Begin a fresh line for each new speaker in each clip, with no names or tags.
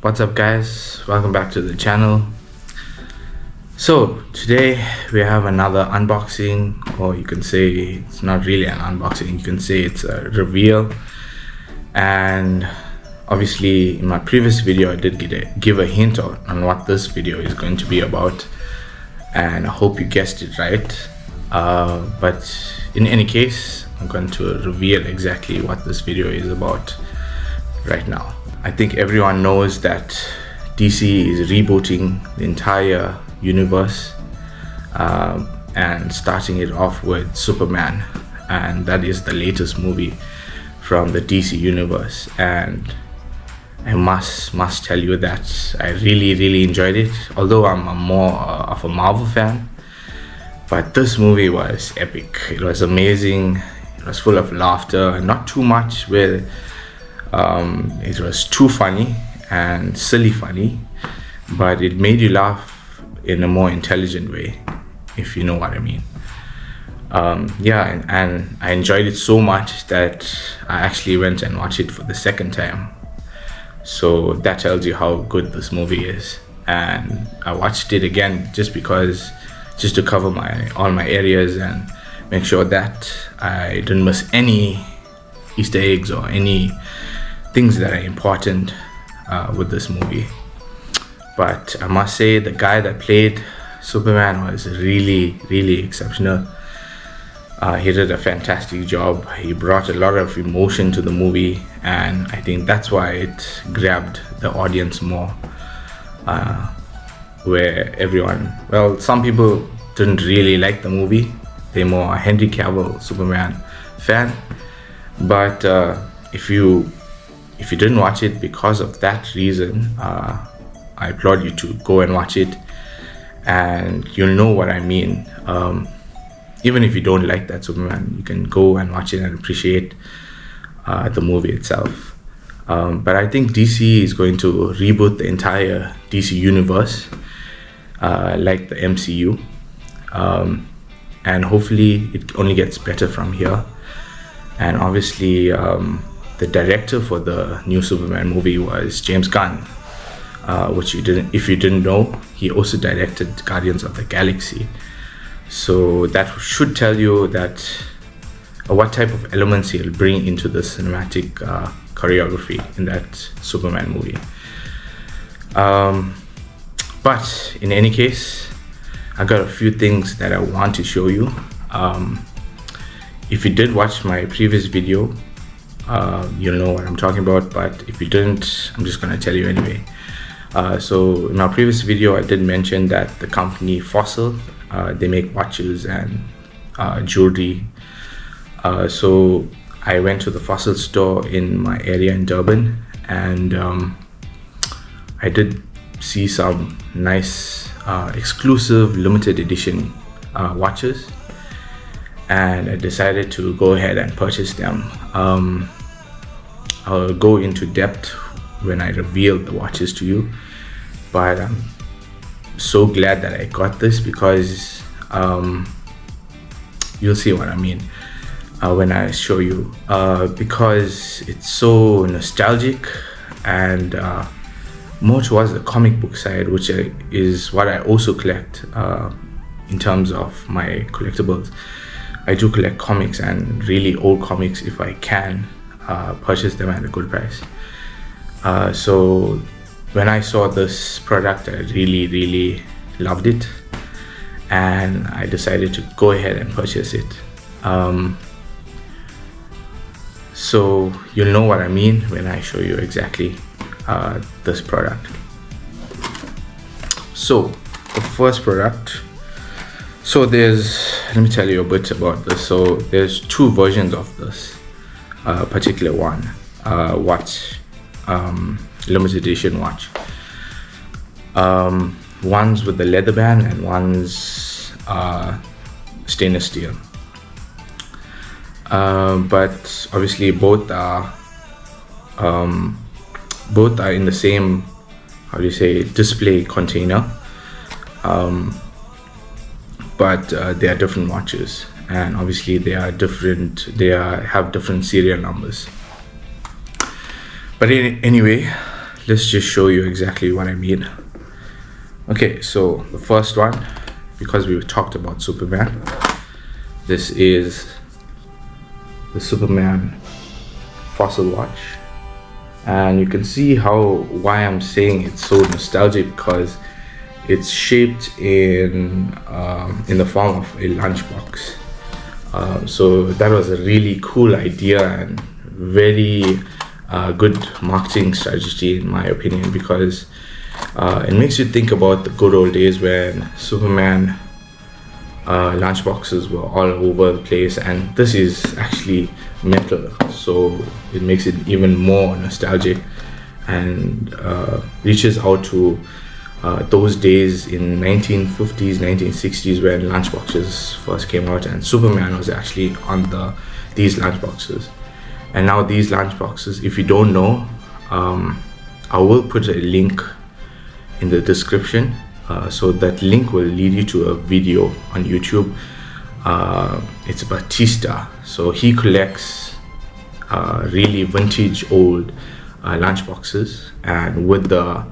What's up, guys? Welcome back to the channel. So today we have another unboxing, or you can say it's not really an unboxing, you can say it's a reveal. And obviously in my previous video I did give a hint on what this video is going to be about, and I hope you guessed it right. But in any case, I'm going to reveal exactly what this video is about right now. I think everyone knows that DC is rebooting the entire universe and starting it off with Superman, and that is the latest movie from the DC universe. And I must tell you that I really enjoyed it, although I'm more of a Marvel fan. But this movie was epic. It was amazing. It was full of laughter, not too much where it was too funny and silly funny, but it made you laugh in a more intelligent way, if you know what I mean. And I enjoyed it so much that I actually went and watched it for the second time. So that tells you how good this movie is. And I watched it again just to cover all my areas and make sure that I didn't miss any Easter eggs or any things that are important with this movie. But I must say the guy that played Superman was really exceptional. He did a fantastic job. He brought a lot of emotion to the movie, and I think that's why it grabbed the audience more. Where some people didn't really like the movie. They're more a Henry Cavill Superman fan. But if you didn't watch it because of that reason, I applaud you to go and watch it, and you'll know what I mean. Even if you don't like that Superman, you can go and watch it and appreciate the movie itself. But I think DC is going to reboot the entire DC universe, like the MCU, and hopefully it only gets better from here. And obviously the director for the new Superman movie was James Gunn, which if you didn't know, he also directed Guardians of the Galaxy. So that should tell you that what type of elements he'll bring into the cinematic choreography in that Superman movie. But in any case, I got a few things that I want to show you. If you did watch my previous video, you'll know what I'm talking about, but if you didn't, I'm just going to tell you anyway. So in my previous video, I did mention that the company Fossil, they make watches and jewelry. So I went to the Fossil store in my area in Durban, and I did see some nice exclusive limited edition watches, and I decided to go ahead and purchase them. I'll go into depth when I reveal the watches to you, but I'm so glad that I got this because you'll see what I mean when I show you, because it's so nostalgic and more towards the comic book side, which is what I also collect in terms of my collectibles. I do collect comics, and really old comics if I can purchase them at a good price. So when I saw this product, I really loved it, and I decided to go ahead and purchase it. So you'll know what I mean when I show you exactly this product. So the first product, let me tell you a bit about this. So there's two versions of this particular one watch, limited edition watch. One's with the leather band and one's stainless steel. But obviously both are in the same, display container. But they are different watches, and obviously they are different. They have different serial numbers. But anyway, let's just show you exactly what I mean. Okay, so the first one, because we talked about Superman, this is the Superman fossil watch, and you can see why I'm saying it's so nostalgic, because it's shaped in the form of a lunchbox. So that was a really cool idea and very good marketing strategy, in my opinion, because it makes you think about the good old days when Superman lunchboxes were all over the place, and this is actually metal, so it makes it even more nostalgic and reaches out to those days in 1950s, 1960s, when lunchboxes first came out, and Superman was actually on these lunchboxes. And now these lunchboxes, if you don't know, I will put a link in the description, so that link will lead you to a video on YouTube. It's Batista, so he collects really vintage old lunchboxes, and with the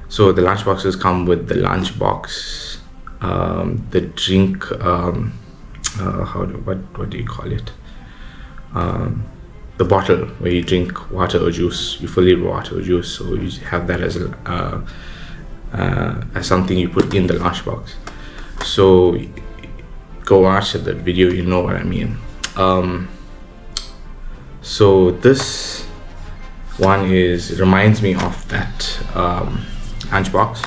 lunchboxes come with the lunchbox, the drink, what do you call it, the bottle where you drink water or juice, you fill it with water or juice, so you have that as something you put in the lunchbox. So go watch that video, you know what I mean. So this one reminds me of that lunchbox,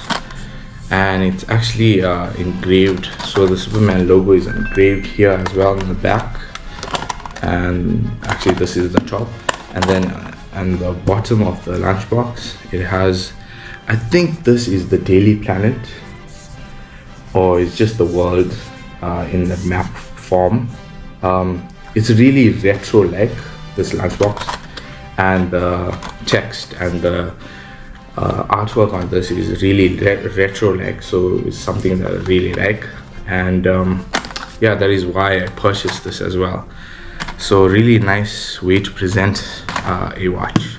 and it's actually engraved, so the Superman logo is engraved here as well in the back, and actually this is the top, and then on the bottom of the lunchbox it has, I think this is the Daily Planet, or it's just the world in the map form. It's really retro-like, this lunchbox, and the text and the artwork on this is really retro-like, so it's something that I really like, and yeah, that is why I purchased this as well. So really nice way to present a watch.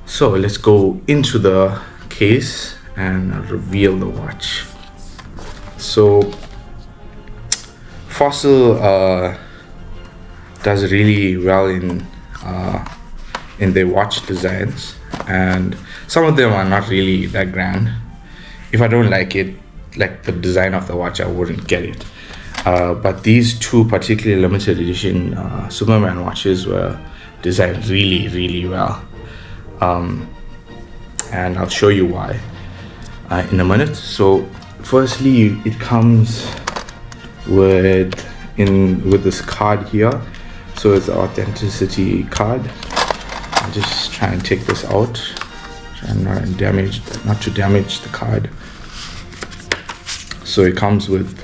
So let's go into the case and reveal the watch. So Fossil does really well in their watch designs, and some of them are not really that grand. If I don't like it, like the design of the watch, I wouldn't get it. But these two particularly limited edition Superman watches were designed really, really well. And I'll show you why in a minute. So firstly, it comes with this card here. So it's the authenticity card. I'll just try and take this out, try not to damage the card. So it comes with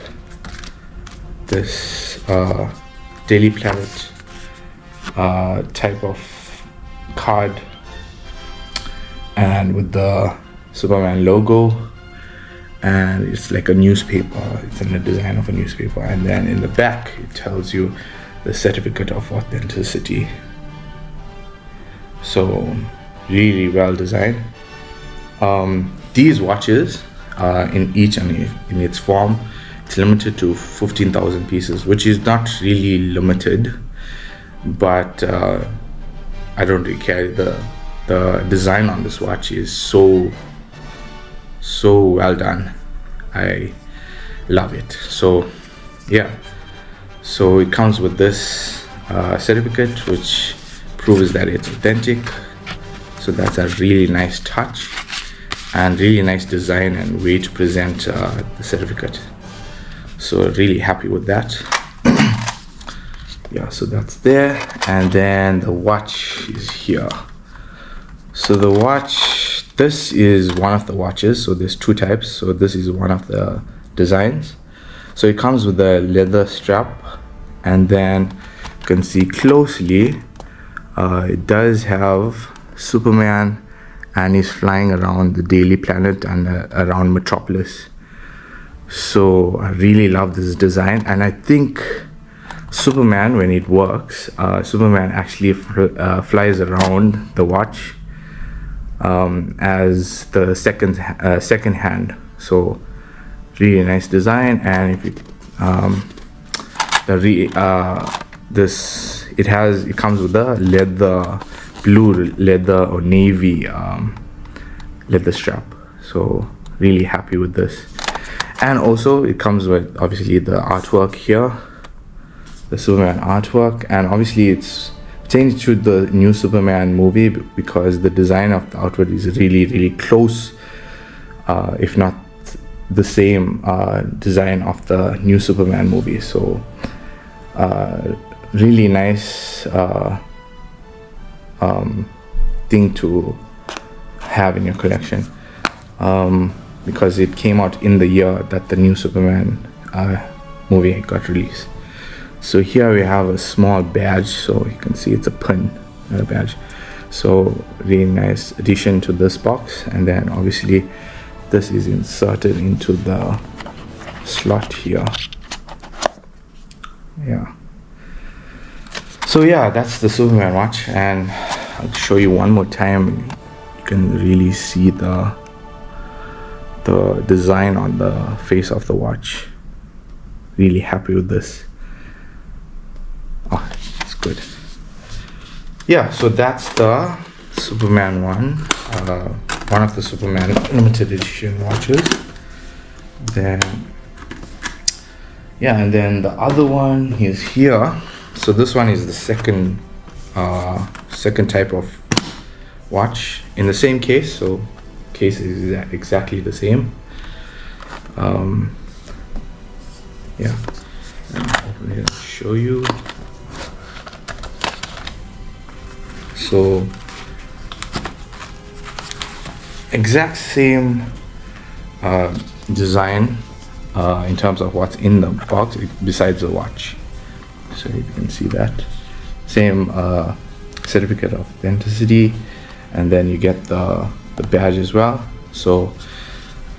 this Daily Planet type of card, and with the Superman logo, and it's like a newspaper, it's in the design of a newspaper, and then in the back it tells you the certificate of authenticity. So really well designed. These watches in each and in its form, it's limited to 15,000 pieces, which is not really limited, but I don't really care. The design on this watch is so well done. I love it. So yeah, so it comes with this certificate which proves that it's authentic. So that's a really nice touch and really nice design and way to present the certificate. So really happy with that. Yeah, so that's there, and then the watch is here. So the watch, this is one of the watches, so there's two types. So this is one of the designs. So it comes with a leather strap, and then you can see closely it does have Superman, and he's flying around the Daily Planet and around Metropolis. So I really love this design, and I think Superman, when it works, Superman actually flies around the watch as the second hand. So really nice design. And if you it comes with the leather, blue leather or navy leather strap. So really happy with this. And also it comes with obviously the artwork here, the Superman artwork, and obviously it's changed to the new Superman movie because the design of the outfit is really close, if not the same design of the new Superman movie. So really nice thing to have in your collection, because it came out in the year that the new Superman movie got released. So here we have a small badge, so you can see it's a pin, not a badge. So really nice addition to this box. And then obviously this is inserted into the slot here. Yeah. So yeah, that's the Superman watch, and I'll show you one more time. You can really see the design on the face of the watch. Really happy with this. Oh, it's good. Yeah, so that's the Superman one of the Superman limited edition watches. Then yeah, and then the other one is here. So this one is the second type of watch in the same case. So case is exactly the same. Yeah, I'll open it and show you. So exact same design in terms of what's in the box besides the watch. So you can see that same certificate of authenticity, and then you get the badge as well. So,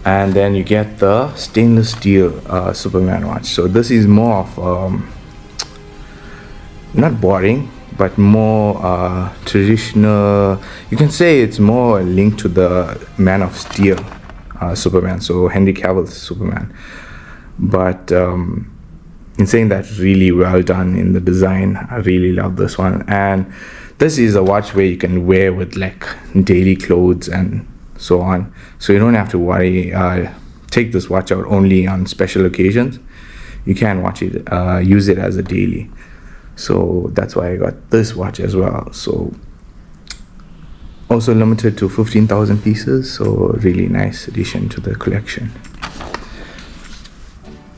and then you get the stainless steel Superman watch. So this is more of not boring, but more traditional. You can say it's more linked to the Man of Steel Superman, so Henry Cavill's Superman. But in saying that, really well done in the design. I really love this one. And this is a watch where you can wear with like daily clothes and so on. So you don't have to worry, take this watch out only on special occasions. You can use it as a daily. So that's why I got this watch as well. So also limited to 15,000 pieces. So really nice addition to the collection.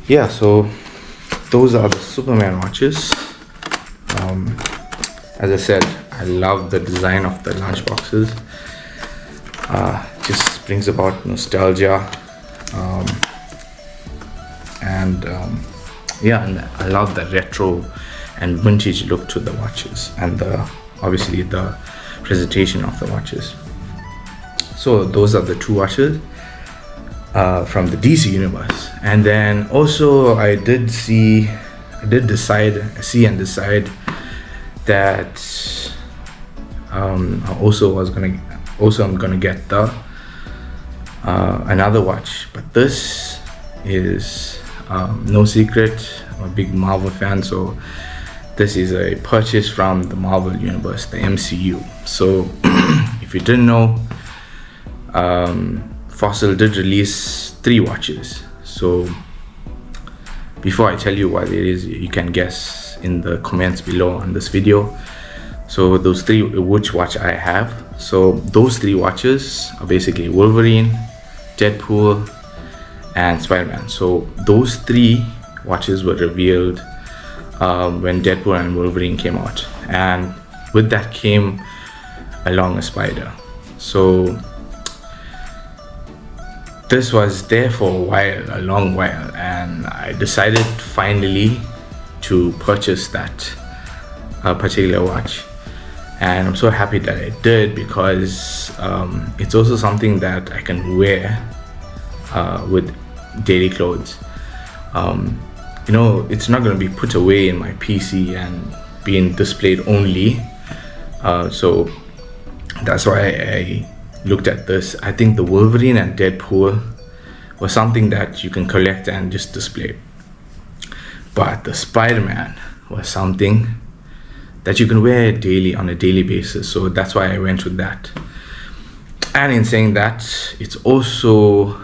Yeah, so those are the Superman watches. As I said, I love the design of the lunch boxes. Just brings about nostalgia. Yeah, and I love the retro and vintage look to the watches, and obviously the presentation of the watches. So those are the two watches from the DC universe. And then also I did decide that I'm gonna get the another watch, but this is no secret, I'm a big Marvel fan, so this is a purchase from the Marvel universe, the MCU. So if you didn't know, Fossil did release 3 watches. So before I tell you what it is, you can guess in the comments below on this video. So those 3, which watch I have. So those 3 watches are basically Wolverine, Deadpool, and Spiderman. So those 3 watches were revealed when Deadpool and Wolverine came out, and with that came along a spider. So this was there for a long while, and I decided finally to purchase that particular watch. And I'm so happy that I did, because it's also something that I can wear with daily clothes. You know, it's not going to be put away in my PC and being displayed only. So that's why I looked at this, I think the Wolverine and Deadpool was something that you can collect and just display. But the Spider-Man was something that you can wear daily, on a daily basis. So that's why I went with that. And in saying that, it's also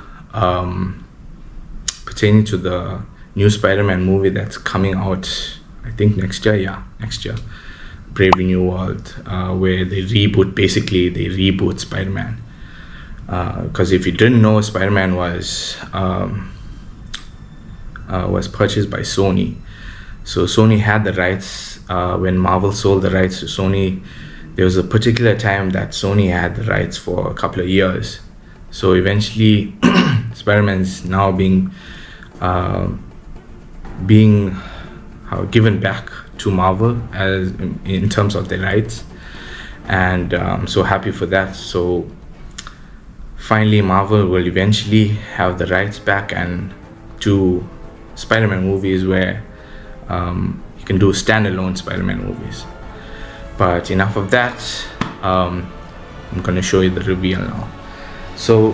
pertaining to the new Spider-Man movie that's coming out, I think next year. Yeah, next year. Brave New World, where they reboot Spider-Man. Because if you didn't know, Spider-Man was purchased by Sony. So Sony had the rights. When Marvel sold the rights to Sony, there was a particular time that Sony had the rights for a couple of years. So eventually Spider-Man is now being given back to Marvel as in terms of the rights, and I'm so happy for that. So finally Marvel will eventually have the rights back and do Spider-Man movies where you can do standalone Spider-Man movies. But enough of that. I'm gonna show you the reveal now. So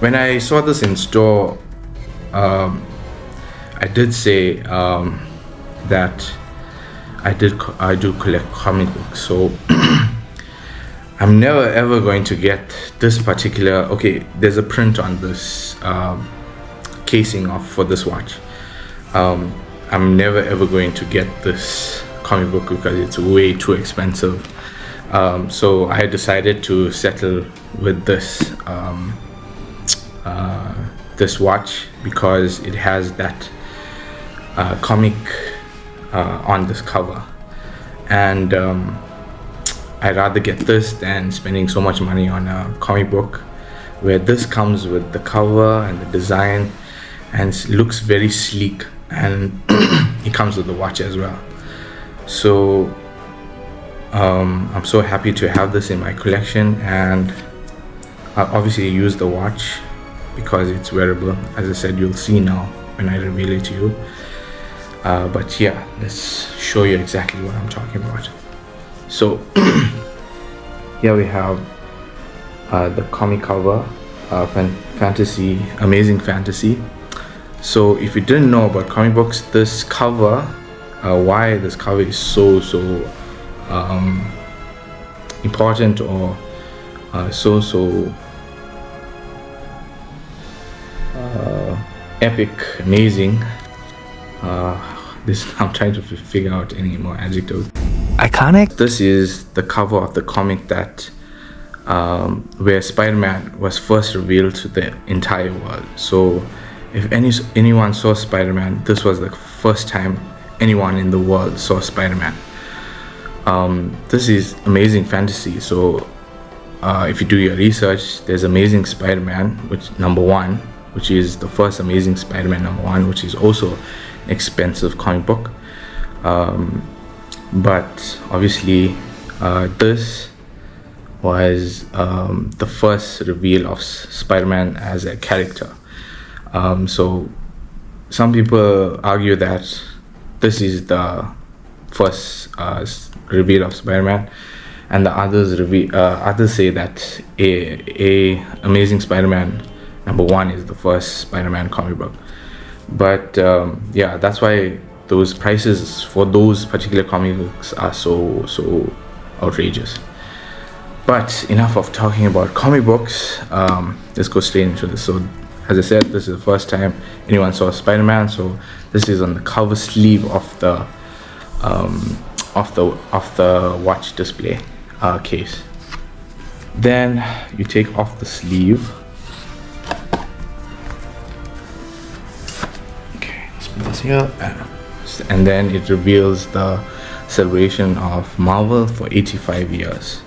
when I saw this in store, I did say that I do collect comic books. So I'm never ever going to get this particular. Okay, there's a print on this casing for this watch. I'm never ever going to get this comic book because it's way too expensive. So I decided to settle with this this watch because it has that comic on this cover, and I'd rather get this than spending so much money on a comic book where this comes with the cover and the design and it looks very sleek, and it comes with the watch as well. So I'm so happy to have this in my collection, and I obviously use the watch because it's wearable. As I said, you'll see now when I reveal it to you. But yeah, let's show you exactly what I'm talking about. So here we have the comic cover, fantasy, amazing fantasy. So if you didn't know about comic books, this cover, why this cover is so important, or epic, amazing. I'm trying to figure out any more adjectives. Iconic. This is the cover of the comic that where Spider-Man was first revealed to the entire world. So if anyone saw Spider-Man, this was the first time anyone in the world saw Spider-Man. This is amazing fantasy. So if you do your research, there's Amazing Spider-Man, which #1, which is the first Amazing Spider-Man #1, which is also an expensive comic book. But obviously this was the first reveal of Spider-Man as a character. So some people argue that this is the first reveal of Spider-Man, and the others say that a Amazing Spider-Man #1 is the first Spider-Man comic book. But yeah, that's why those prices for those particular comic books are so outrageous. But enough of talking about comic books. Let's go straight into this. So as I said, this is the first time anyone saw Spider-Man. So this is on the cover sleeve of the watch display case. Then you take off the sleeve. Okay, let's put this here, and then it reveals the celebration of Marvel for 85 years.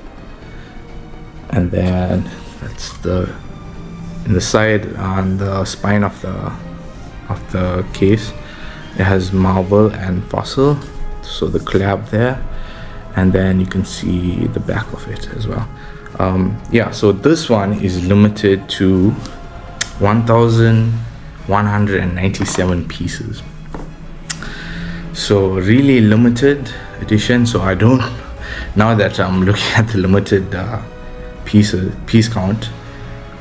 And then that's in the side, on the spine of the case, it has Marvel and Fossil, so the collab there, and then you can see the back of it as well. Yeah, so this one is limited to 1,197 pieces, so really limited edition. So I don't now that I'm looking at the limited piece count,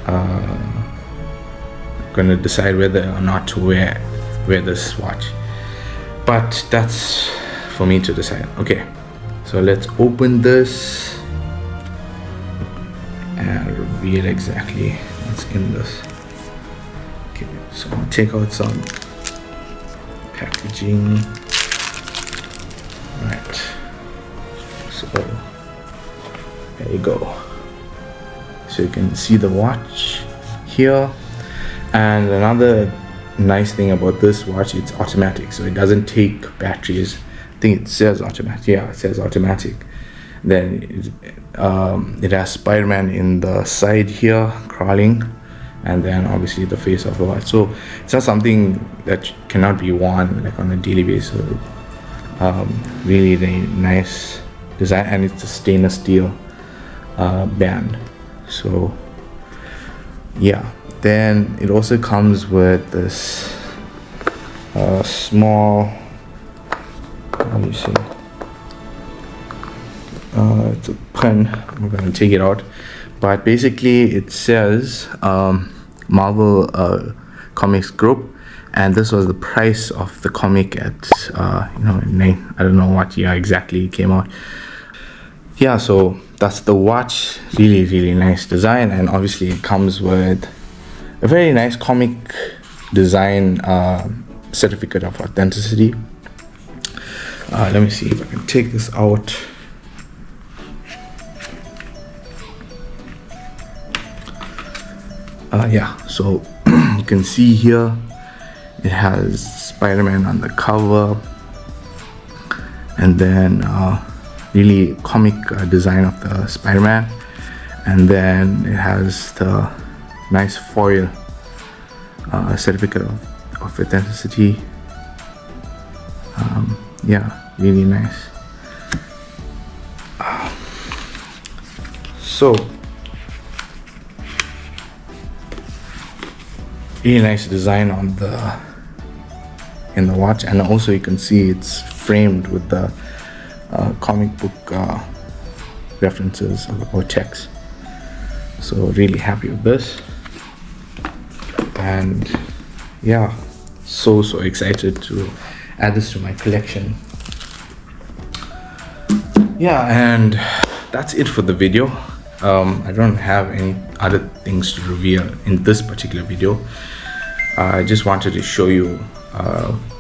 I'm gonna decide whether or not to wear this watch, but that's for me to decide. Okay, so let's open this and reveal exactly what's in this. Okay, so I'll take out some packaging. Right, so there you go. So you can see the watch here. And another nice thing about this watch, it's automatic, so it doesn't take batteries. I think it says automatic. Yeah, it says automatic. Then it has Spiderman in the side here crawling, and then obviously the face of the watch. So it's not something that cannot be worn like on a daily basis. Really, really nice design, and it's a stainless steel band. So yeah, then it also comes with this small, let me see, it's a pen. I'm gonna take it out, but basically it says Marvel Comics Group, and this was the price of the comic at I don't know what year exactly it came out. Yeah, so that's the watch. Really, really nice design, and obviously it comes with a very nice comic design certificate of authenticity. Let me see if I can take this out. Yeah, so you can see here it has Spider-Man on the cover, and then really comic design of the Spider-Man, and then it has the nice foil certificate of authenticity. Yeah, really nice. So really nice design on in the watch, and also you can see it's framed with the comic book references or text. So really happy with this, and yeah, so excited to add this to my collection. Yeah, and that's it for the video. I don't have any other things to reveal in this particular video. I just wanted to show you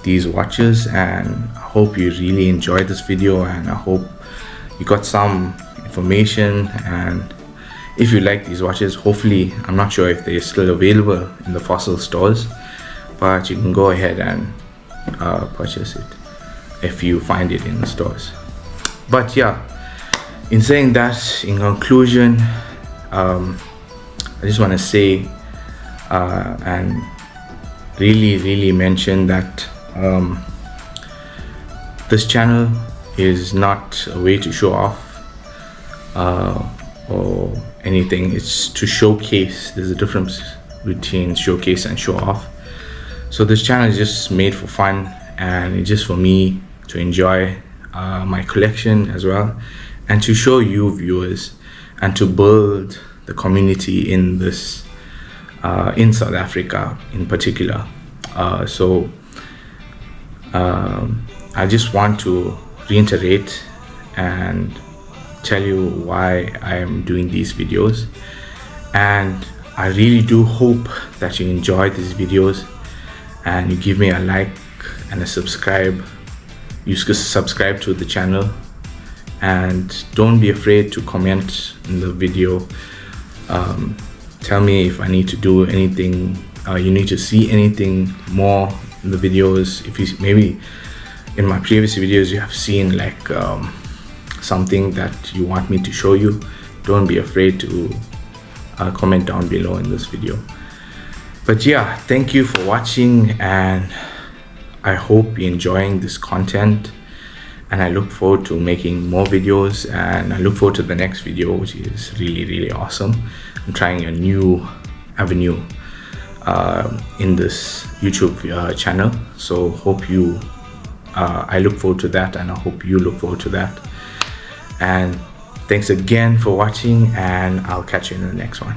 these watches, and I hope you really enjoyed this video, and I hope you got some information. And if you like these watches, hopefully, I'm not sure if they're still available in the Fossil stores, but you can go ahead and purchase it if you find it in the stores. But yeah, in saying that, in conclusion, I just want to say and really mention that this channel is not a way to show off or anything. It's to showcase. There's a difference between showcase and show off. So this channel is just made for fun, and it's just for me to enjoy my collection as well, and to show you viewers, and to build the community in this in South Africa in particular. So I just want to reiterate and tell you why I am doing these videos, and I really do hope that you enjoy these videos and you give me a like and a subscribe. You subscribe to the channel, and don't be afraid to comment in the video. Tell me if I need to do anything, you need to see anything more in the videos. If you maybe in my previous videos you have seen like something that you want me to show you, don't be afraid to comment down below in this video. But yeah, thank you for watching, and I hope you're enjoying this content, and I look forward to making more videos, and I look forward to the next video, which is really awesome. I'm trying a new avenue in this YouTube channel, so hope you I look forward to that, and I hope you look forward to that. And thanks again for watching, and I'll catch you in the next one.